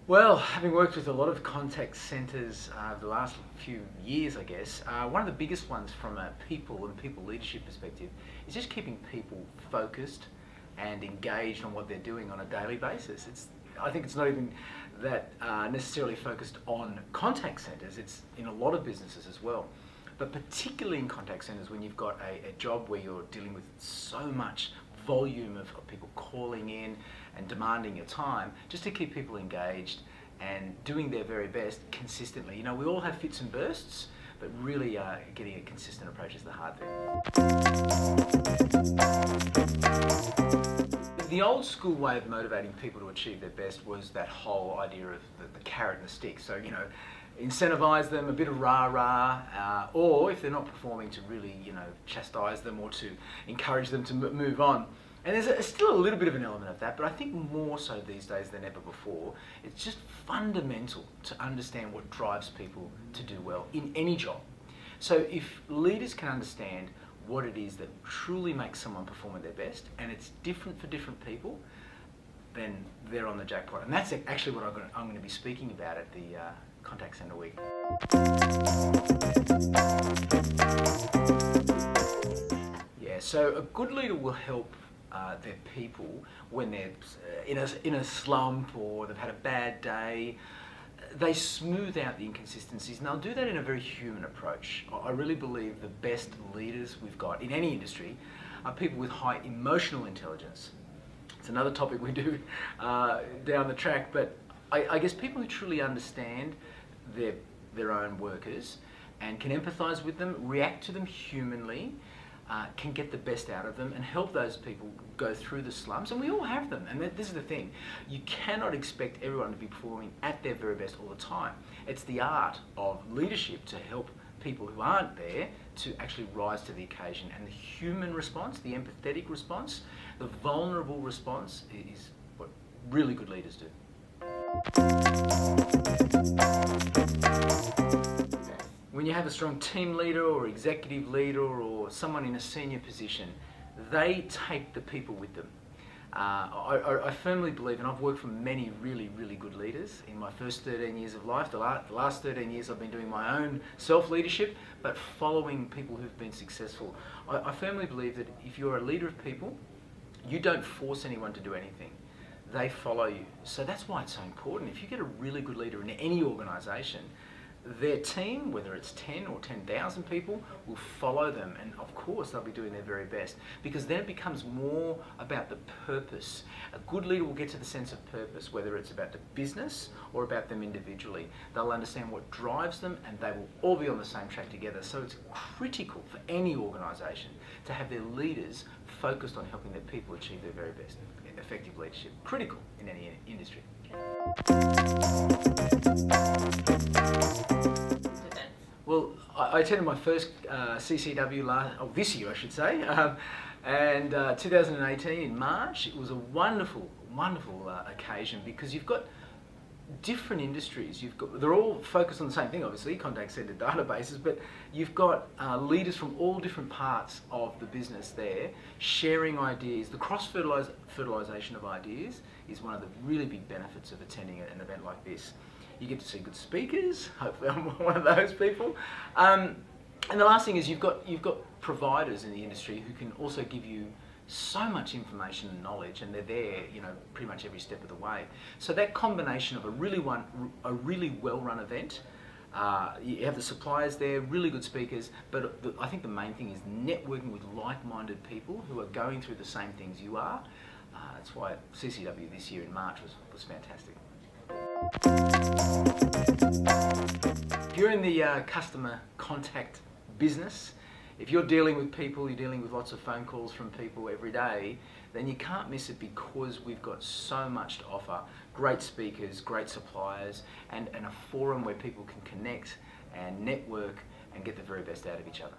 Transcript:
Well, having worked with a lot of contact centres the last few years, I guess, one of the biggest ones from a people and people leadership perspective is just keeping people focused and engaged on what they're doing on a daily basis. I think it's not even that necessarily focused on contact centres, it's in a lot of businesses as well. But particularly in contact centres, when you've got a job where you're dealing with so much volume of people calling in and demanding your time, just to keep people engaged and doing their very best consistently. You know, we all have fits and bursts, but really getting a consistent approach is the hard thing. The old school way of motivating people to achieve their best was that whole idea of the carrot and the stick. So, you know, incentivize them, a bit of rah-rah, or if they're not performing, to really, you know, chastise them or to encourage them to move on. And there's still a little bit of an element of that, but I think more so these days than ever before. It's just fundamental to understand what drives people to do well in any job. So if leaders can understand what it is that truly makes someone perform at their best, and it's different for different people, then they're on the jackpot. And that's actually what I'm going to be speaking about at the Contact Centre Week. Yeah, so a good leader will help their people when they're in a slump or they've had a bad day. They smooth out the inconsistencies, and they'll do that in a very human approach. I really believe the best leaders we've got in any industry are people with high emotional intelligence. It's another topic we do down the track, but I guess people who truly understand their own workers and can empathise with them, react to them humanly, can get the best out of them and help those people go through the slumps. And we all have them, and this is the thing. You cannot expect everyone to be performing at their very best all the time. It's the art of leadership to help people who aren't there to actually rise to the occasion. And the human response, the empathetic response, the vulnerable response is what really good leaders do. When you have a strong team leader or executive leader or someone in a senior position, they take the people with them. I firmly believe, and I've worked for many really, really good leaders in my first 13 years of life. The last 13 years I've been doing my own self-leadership, but following people who've been successful. I firmly believe that if you're a leader of people, you don't force anyone to do anything. They follow you. So that's why it's so important. If you get a really good leader in any organisation, their team, whether it's 10 or 10,000 people, will follow them, and of course they'll be doing their very best, because then it becomes more about the purpose. A good leader will get to the sense of purpose, whether it's about the business or about them individually. They'll understand what drives them, and they will all be on the same track together. So it's critical for any organisation to have their leaders focused on helping their people achieve their very best. Effective leadership, critical in any industry. Well, I attended my first CCW this year, I should say, and 2018 in March. It was a wonderful, wonderful occasion, because you've got different industries. They're all focused on the same thing, obviously, contact centre databases, but you've got leaders from all different parts of the business there sharing ideas. The cross-fertilisation of ideas is one of the really big benefits of attending an event like this. You get to see good speakers. Hopefully I'm one of those people. And the last thing is you've got providers in the industry who can also give you so much information and knowledge, and they're there, you know, pretty much every step of the way. So that combination of a really well-run event, you have the suppliers there, really good speakers, but I think the main thing is networking with like-minded people who are going through the same things you are. That's why CCW this year in March was fantastic. If you're in the customer contact business, if you're dealing with people, you're dealing with lots of phone calls from people every day, then you can't miss it, because we've got so much to offer. Great speakers, great suppliers, and a forum where people can connect and network and get the very best out of each other.